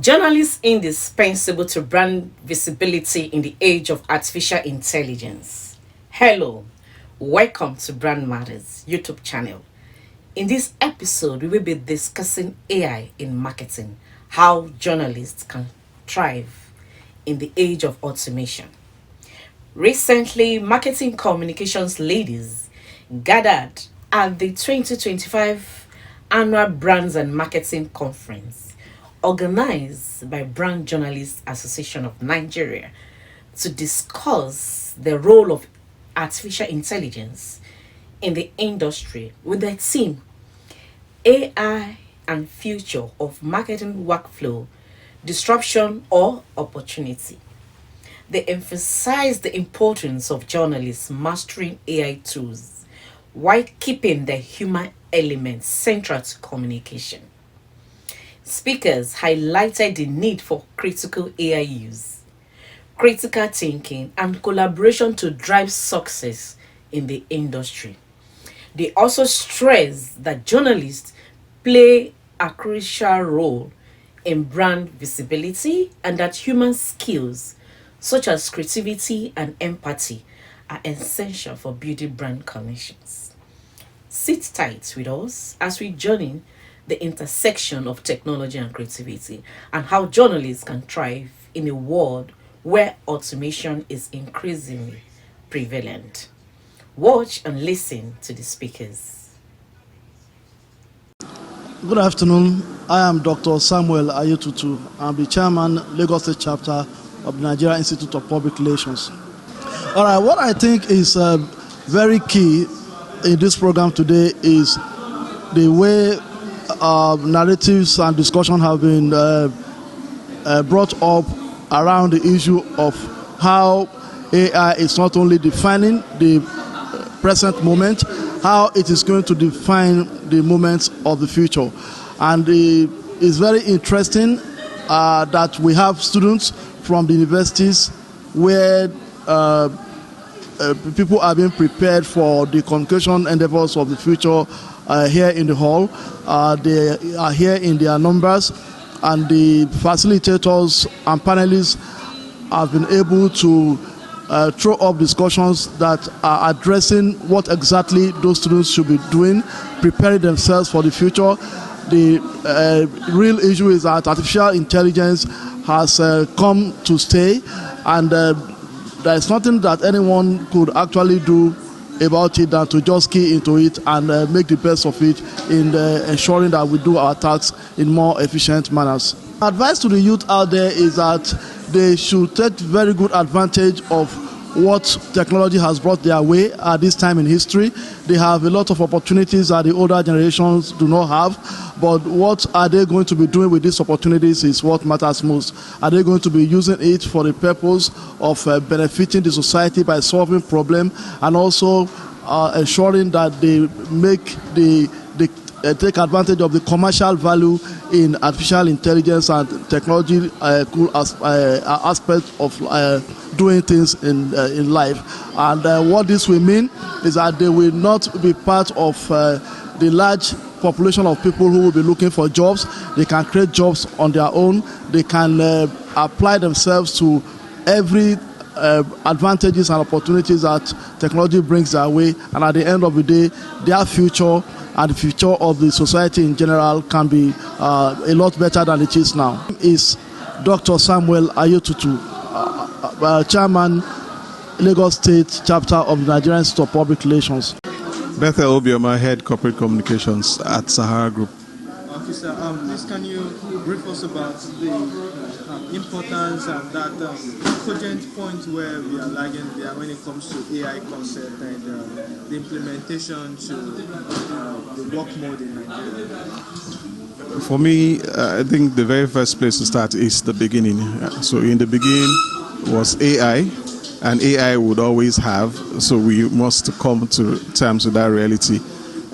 Journalists indispensable to brand visibility in the age of artificial intelligence. Hello, welcome to Brand Matters YouTube channel. In this episode, we will be discussing AI in marketing, how journalists can thrive in the age of automation. Recently, marketing communications ladies gathered at the 2025 Annual Brands and Marketing Conference, organized by Brand Journalists Association of Nigeria, to discuss the role of artificial intelligence in the industry with their team, AI and future of marketing workflow, disruption or opportunity. They emphasize the importance of journalists mastering AI tools while keeping the human element central to communication. Speakers highlighted the need for critical AI use, critical thinking, and collaboration to drive success in the industry. They also stressed that journalists play a crucial role in brand visibility and that human skills such as creativity and empathy are essential for building brand connections. Sit tight with us as we journey the intersection of technology and creativity and how journalists can thrive in a world where automation is increasingly prevalent. Watch and listen to the speakers. Good afternoon. I am Dr. Samuel Ayotutu. I'm the chairman, Lagos State Chapter of the Nigeria Institute of Public Relations. All right, what I think is very key in this program today is the way narratives and discussion have been brought up around the issue of how AI is not only defining the present moment, how it is going to define the moments of the future. And it's very interesting that we have students from the universities where people are being prepared for the communication endeavors of the future here in the hall. They are here in their numbers, and the facilitators and panelists have been able to throw up discussions that are addressing what exactly those students should be doing, preparing themselves for the future. The real issue is that artificial intelligence has come to stay, and there is nothing that anyone could actually do about it than to just key into it and make the best of it in ensuring that we do our tasks in more efficient manners. Advice to the youth out there is that they should take very good advantage of what technology has brought their way at this time in history. They have a lot of opportunities that the older generations do not have, but what are they going to be doing with these opportunities is what matters most. Are they going to be using it for the purpose of benefiting the society by solving problems and also ensuring that they make take advantage of the commercial value in artificial intelligence and technology aspect of doing things in life. And what this will mean is that they will not be part of the large population of people who will be looking for jobs. They can create jobs on their own. They can apply themselves to every advantages and opportunities that technology brings their way. And at the end of the day, their future and the future of the society in general can be a lot better than it is now. Is Dr. Samuel Ayotutu, Chairman, Lagos State Chapter of the Nigerian Institute of Public Relations. Bethel Obioma, Head Corporate Communications at Sahara Group. Okay, sir. Please, can you brief us about the importance and that cogent point where we are lagging there when it comes to AI concept and the implementation to the work mode in Nigeria? For me, I think the very first place to start is the beginning. So in the beginning was AI, and AI would always have, so we must come to terms with that reality.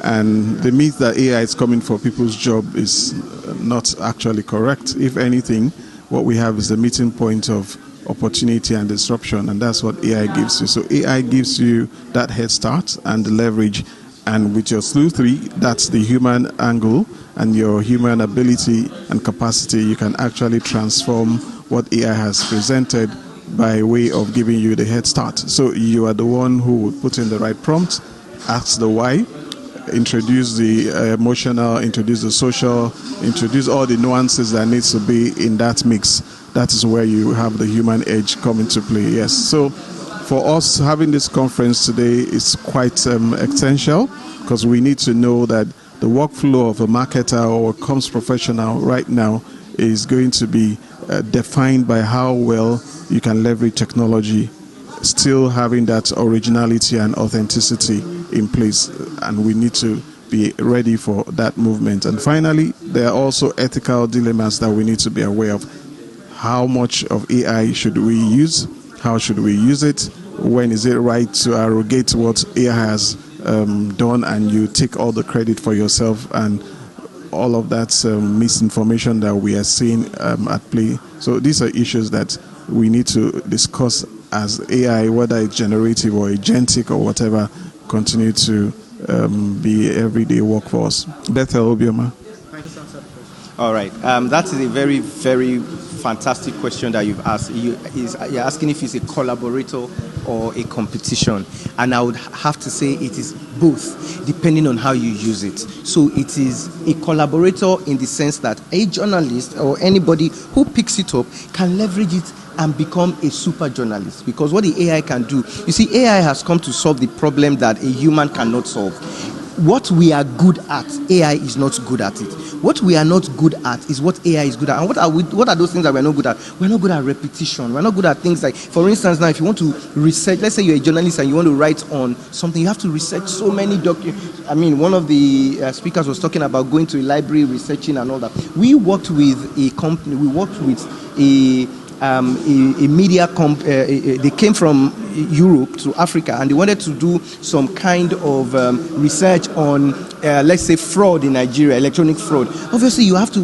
And the myth that AI is coming for people's job is not actually correct. If anything, what we have is the meeting point of opportunity and disruption, and that's what AI gives you. So AI gives you that head start and the leverage And with your slew 3, that's the human angle and your human ability and capacity. You can actually transform what AI has presented by way of giving you the head start. So you are the one who would put in the right prompt, ask the why, introduce the emotional, introduce the social, introduce all the nuances that needs to be in that mix. That is where you have the human edge come into play. Yes. So for us, having this conference today is quite essential, because we need to know that the workflow of a marketer or a comms professional right now is going to be defined by how well you can leverage technology, still having that originality and authenticity in place, and we need to be ready for that movement. And finally, there are also ethical dilemmas that we need to be aware of. How much of AI should we use? How should we use it? When is it right to arrogate what AI has done and you take all the credit for yourself, and all of that misinformation that we are seeing at play? So these are issues that we need to discuss as AI, whether it's generative or agentic or whatever, continue to be everyday work for us. Bethel Obioma. All right. That is a very, very fantastic question that you've asked. You're asking if it's a collaborator or a competition. And I would have to say it is both, depending on how you use it. So it is a collaborator in the sense that a journalist or anybody who picks it up can leverage it and become a super journalist. Because what the AI can do, you see, AI has come to solve the problem that a human cannot solve. What we are good at, AI is not good at it. What we are not good at is what AI is good at. And what are those things that we're not good at? We're not good at repetition. We're not good at things like, for instance, now if you want to research, let's say you're a journalist and you want to write on something, you have to research so many documents. I mean, one of the speakers was talking about going to a library, researching and all that. We worked with a company, we worked with a media they came from Europe to Africa, and they wanted to do some kind of research on let's say fraud in Nigeria, electronic fraud. Obviously you have to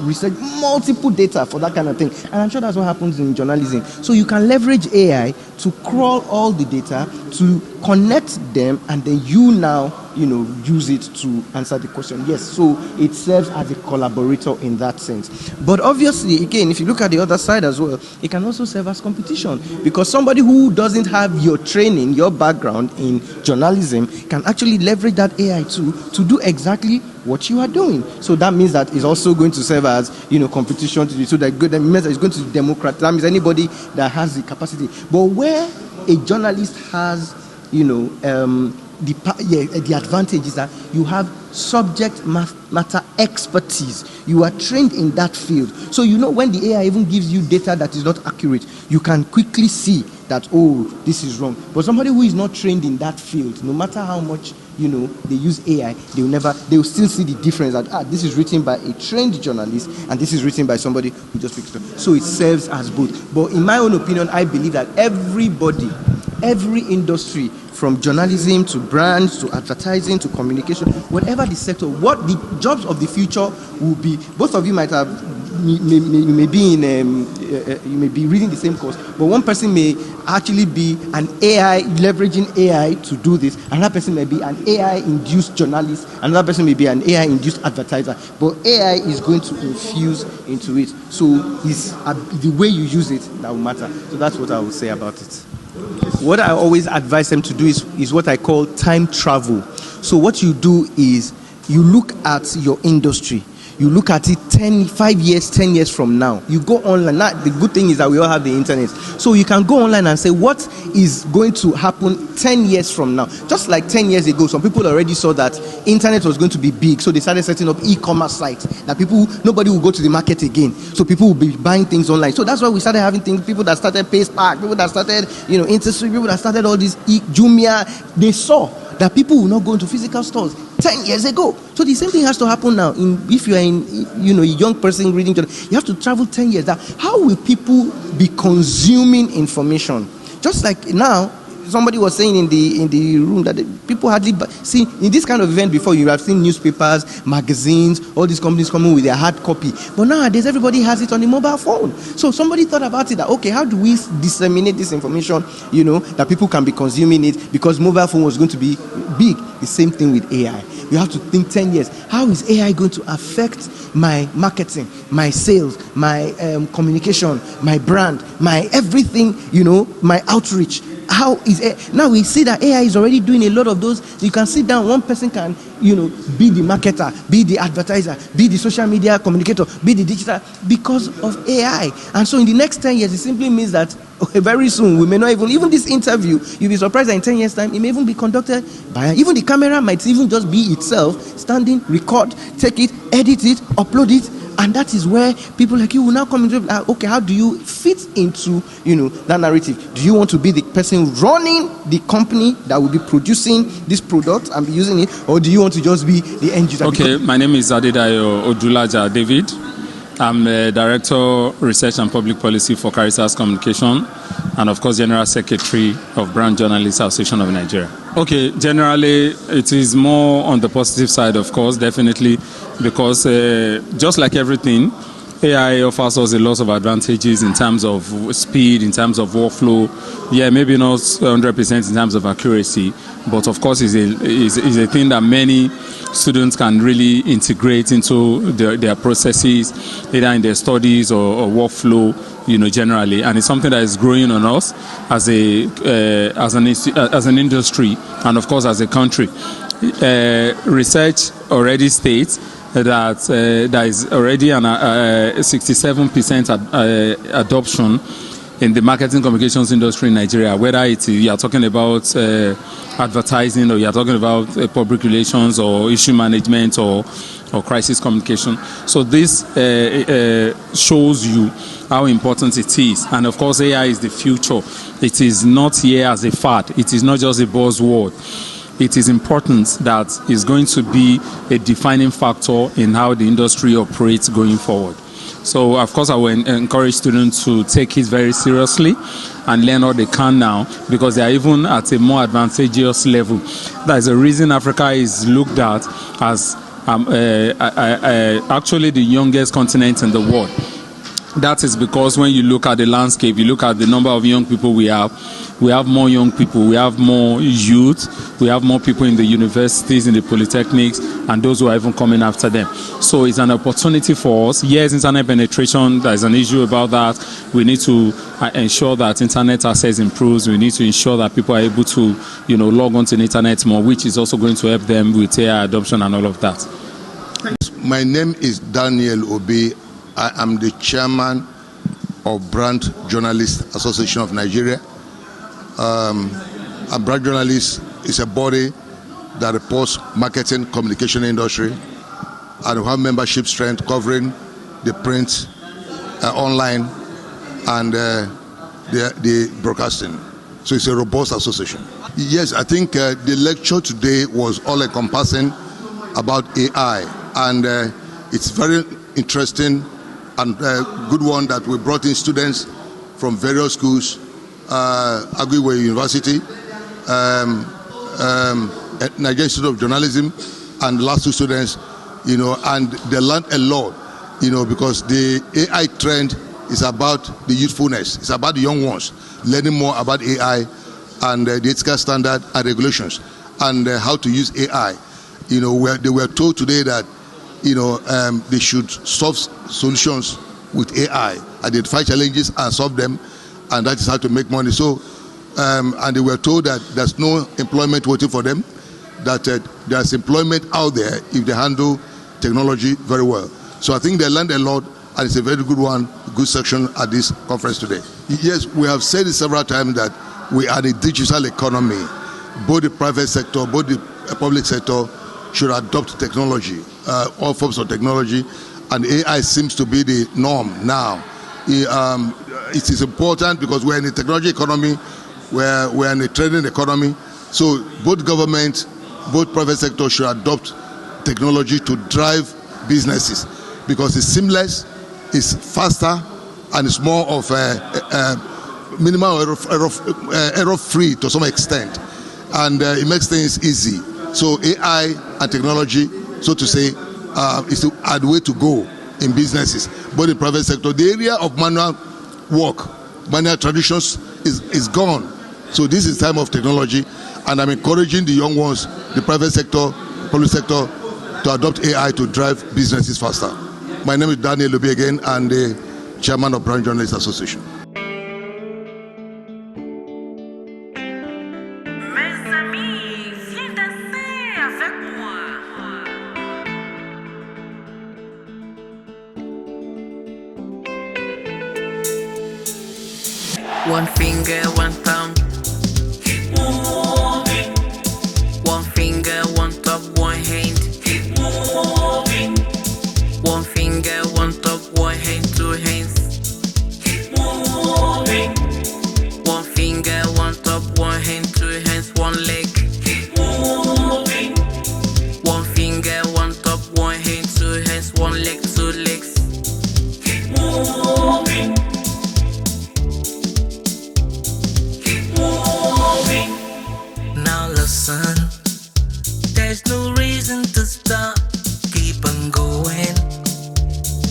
research multiple data for that kind of thing, and I'm sure that's what happens in journalism. So you can leverage AI to crawl all the data, to connect them, and then you now use it to answer the question. Yes, so it serves as a collaborator in that sense. But obviously, again, if you look at the other side as well, it can also serve as competition, because somebody who doesn't have your training, your background in journalism, can actually leverage that AI to do exactly what you are doing. So that means that it's also going to serve as competition to do. So that means that it's going to democratize. That means anybody that has the capacity. But where a journalist has the advantage is that you have subject matter expertise. You are trained in that field. So when the AI even gives you data that is not accurate, you can quickly see that, oh, this is wrong. But somebody who is not trained in that field, no matter how much they use AI, they will still see the difference that this is written by a trained journalist and this is written by somebody who just picks it up. So it serves as both. But in my own opinion, I believe that every industry, from journalism to brands to advertising to communication, whatever the sector, what the jobs of the future will be. Both of you might have you may be reading the same course, but one person may actually be an AI, leveraging AI to do this. Another person may be an AI-induced journalist. Another person may be an AI-induced advertiser. But AI is going to infuse into it. So it's the way you use it that will matter. So that's what I would say about it. What I always advise them to do is what I call time travel. So what you do is you look at your industry. You look at it 10 years from now. You go online. Now, the good thing is that we all have the internet. So you can go online and say, what is going to happen 10 years from now? Just like 10 years ago, some people already saw that internet was going to be big. So they started setting up e-commerce sites that nobody will go to the market again. So people will be buying things online. So that's why we started having things, people that started PaySpark, people that started, Interstreet, people that started all these Jumia. They saw that people will not go into physical stores 10 years ago. So the same thing has to happen now. If you are a young person reading, you have to travel 10 years. How will people be consuming information? Just like now, somebody was saying in the room that people hardly see in this kind of event before. You have seen newspapers, magazines, all these companies coming with their hard copy, but nowadays everybody has it on the mobile phone. So somebody thought about it that, okay, how do we disseminate this information, that people can be consuming it, because mobile phone was going to be big. The same thing with AI. You have to think 10 years. How is AI going to affect my marketing, my sales, my communication, my brand, my everything, my outreach? How is it? Now we see that AI is already doing a lot of those. You can sit down, one person can, be the marketer, be the advertiser, be the social media communicator, be the digital, because of AI. And so in the next 10 years, it simply means that very soon we may not even this interview, you'll be surprised that in 10 years time it may even be conducted by, even the camera might even just be itself standing, record, take it, edit it, upload it. And that is where people like you will now come into, okay, how do you fit into that narrative? Do you want to be the person running the company that will be producing this product and be using it, or do you want to just be the end user? Okay, my name is Adedayo Odulaja David. I'm Director Research and Public Policy for Caritas Communication, and of course General Secretary of Brand Journalists Association of Nigeria. Okay, generally it is more on the positive side, of course, definitely, because just like everything, AI offers us a lot of advantages in terms of speed, in terms of workflow. Yeah, maybe not 100% in terms of accuracy, but of course is a thing that many students can really integrate into their processes, either in their studies or workflow, generally. And it's something that is growing on us as an industry, and of course as a country. Research already states that there is already an 67% adoption in the marketing communications industry in Nigeria, whether you are talking about advertising, or you are talking about public relations, or issue management, or crisis communication. So this shows you how important it is. And of course, AI is the future. It is not here as a fad. It is not just a buzzword. It is important that it's going to be a defining factor in how the industry operates going forward. So, of course, I will encourage students to take it very seriously and learn all they can now, because they are even at a more advantageous level. That is the reason Africa is looked at as actually the youngest continent in the world. That is because when you look at the landscape, you look at the number of young people we have more young people, we have more youth, we have more people in the universities, in the polytechnics, and those who are even coming after them. So it's an opportunity for us. Yes, internet penetration, there is an issue about that. We need to ensure that internet access improves. We need to ensure that people are able to, log onto the internet more, which is also going to help them with AI adoption and all of that. My name is Daniel Obi. I am the chairman of Brand Journalists Association of Nigeria. A Brand Journalist is a body that reports marketing communication industry, and we have membership strength covering the print, online, and the broadcasting. So it's a robust association. Yes, I think the lecture today was all encompassing about AI, and it's very interesting and good one that we brought in students from various schools, Agriwe University, Nigerian Institute of Journalism, and the last two students, and they learned a lot, because the AI trend is about the youthfulness. It's about the young ones learning more about AI and the ethical standard and regulations, and how to use AI. Where they were told today that they should solve solutions with AI, identify challenges and solve them, and that is how to make money. So, and they were told that there's no employment waiting for them, that there's employment out there if they handle technology very well. So I think they learned a lot, and it's a very good one, good section at this conference today. Yes, we have said it several times that we are in a digital economy. Both the private sector, both the public sector should adopt technology, all forms of technology, and AI seems to be the norm now. It is important because we're in a technology economy, we're in a trading economy, so both government, both private sector should adopt technology to drive businesses, because it's seamless, it's faster, and it's more of minimal error free to some extent, and it makes things easy. So AI and technology, so to say, is the way to go in businesses, but in private sector. The area of manual work, manual traditions is gone. So this is time of technology, and I'm encouraging the young ones, the private sector, public sector, to adopt AI to drive businesses faster. My name is Daniel Lubi again, and the chairman of Brand Journalists Association. Mes amis, viens danser avec moi. One finger, one thumb. Keep moving. One finger, one thumb, one hand. Keep moving. One finger, one thumb, one hand, two hands. Keep moving. One finger, one thumb, one hand, two hands, one leg. Keep moving. One finger, one thumb, one hand, two hands, one leg, two legs. Keep moving. Now listen, there's no reason to stop. Keep on going.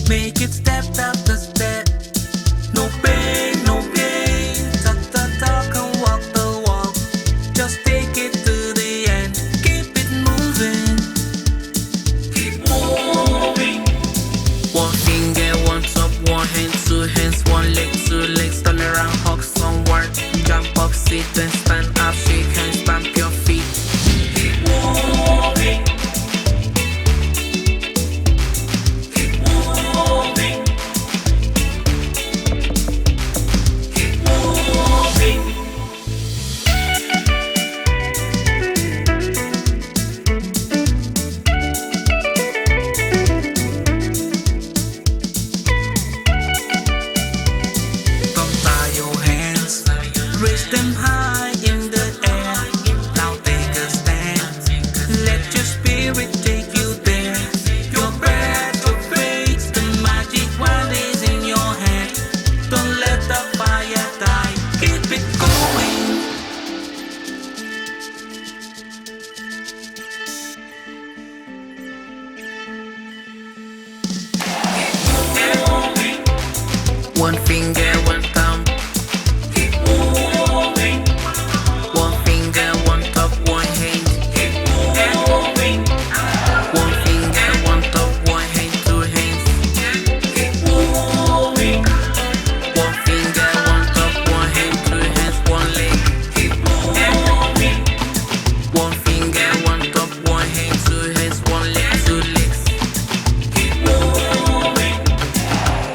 Make it step after step. No pain, no gain. Talk the talk and walk the walk. Just take it to the end. Keep it moving. Keep moving. One finger, one top, one hand, two hands, one leg, two legs. Turn around, hug somewhere. Jump up, sit and stand up. Shake hands, stamp your feet. Keep moving. Keep moving. Keep moving. Don't tie your hands. Raise them high in the air. Now take a stand. Let your spirit take you there. Your breath, your faith, the magic wand is in your hand. Don't let the fire die. Keep it going. One finger, one thumb. Keep moving. One finger, one top, one hand. Keep moving. One finger, one top, one hand, two hands. Keep moving. One finger, one top, one hand, two hands, one leg. Keep moving. One finger, one top, one hand, two hands, one leg, two legs. Keep moving.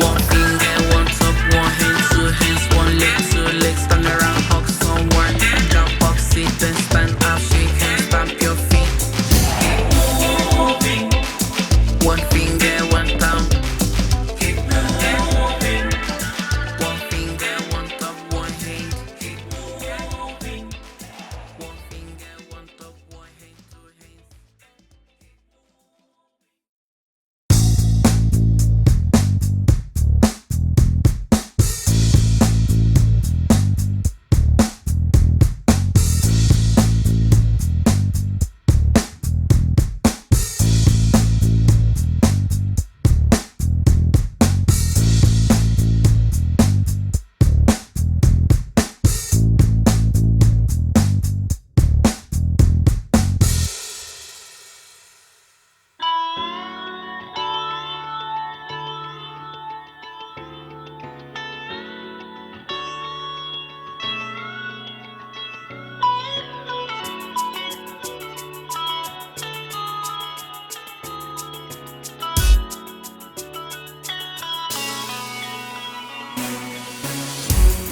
One finger, one top, one hand, two hands, one leg, two legs. Turn around, hug someone. Jump up, sit and stand up. Shake hands, stamp your feet. Keep moving. One finger, one thumb. Keep moving. One finger, one top, one hand. Keep moving. One finger, one top, one hand, two hands.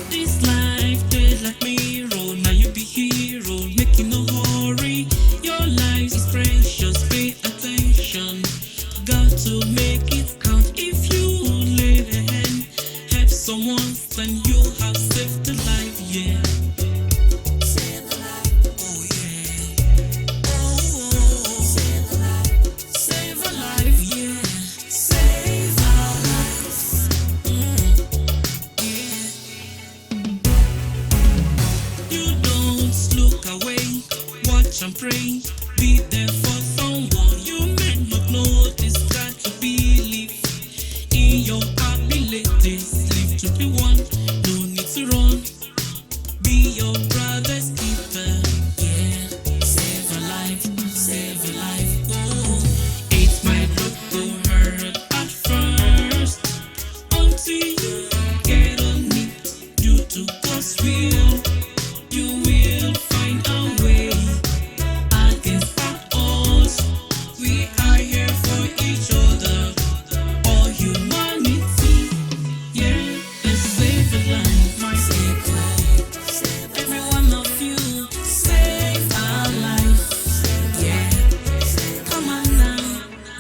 This life is like mirror. Now you be hero, making no hurry. Your life is precious, pay attention. Got to make it count. If you lay a hand, help someone, then you have saved the life, yeah. Save a life, oh yeah. Oh, save a life, save a life, yeah. Save our lives, yeah. pray. Be there for someone you may not notice. Got to believe in your abilities. Live to be one, no need to run. Be your brother's keeper. Yeah, save a life, save a life. Oh, it might look to hurt at first. Until you get on it, due to God's will, you will find a way. Against that odds, we are here for each other. All humanity, yeah, let's save a life, my save life. Every one of you, save our life. Yeah, come on now,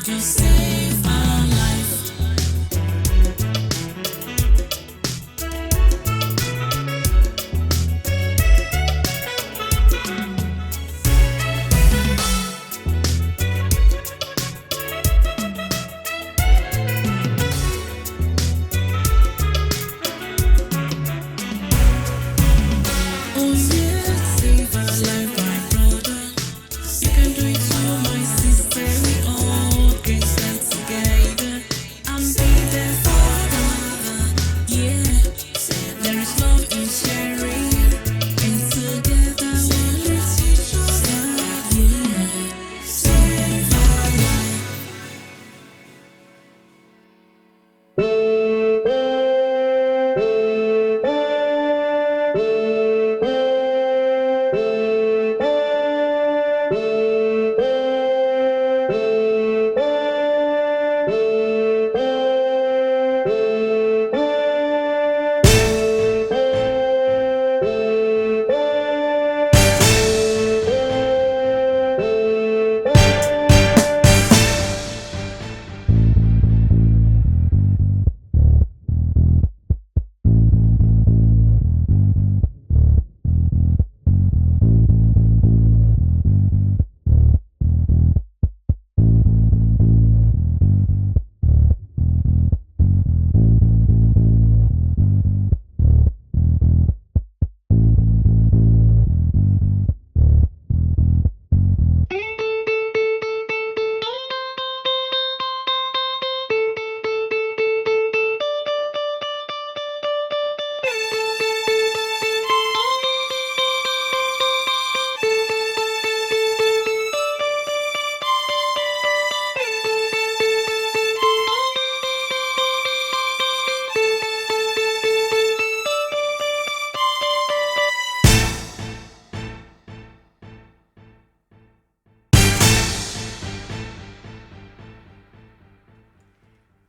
just save our life. Oh yeah, save our life, my brother. You can do it too, my sister. We all can stand together and be there for another. Yeah, there is love in sharing, and together we'll lift each other. Yeah, save our life.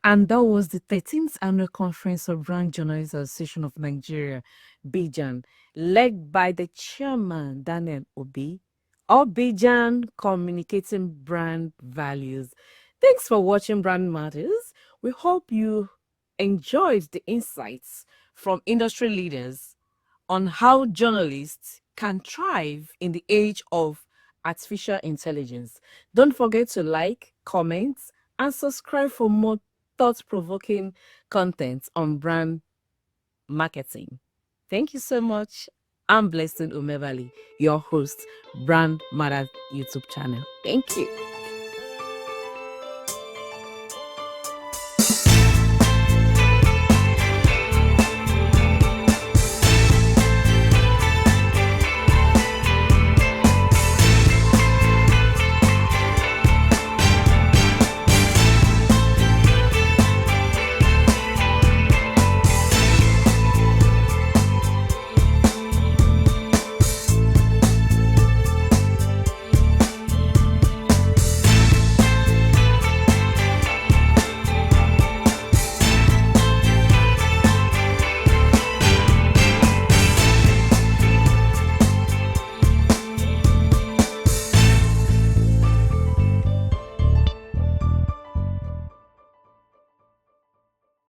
And that was the 13th Annual Conference of Brand Journalists Association of Nigeria, Bijan, led by the chairman, Daniel Obi. All Bijan communicating brand values. Thanks for watching Brand Matters. We hope you enjoyed the insights from industry leaders on how journalists can thrive in the age of artificial intelligence. Don't forget to like, comment, and subscribe for more thought provoking content on brand marketing. Thank you so much. I'm Blessing Umevali, your host, Brand Matters YouTube channel. Thank you.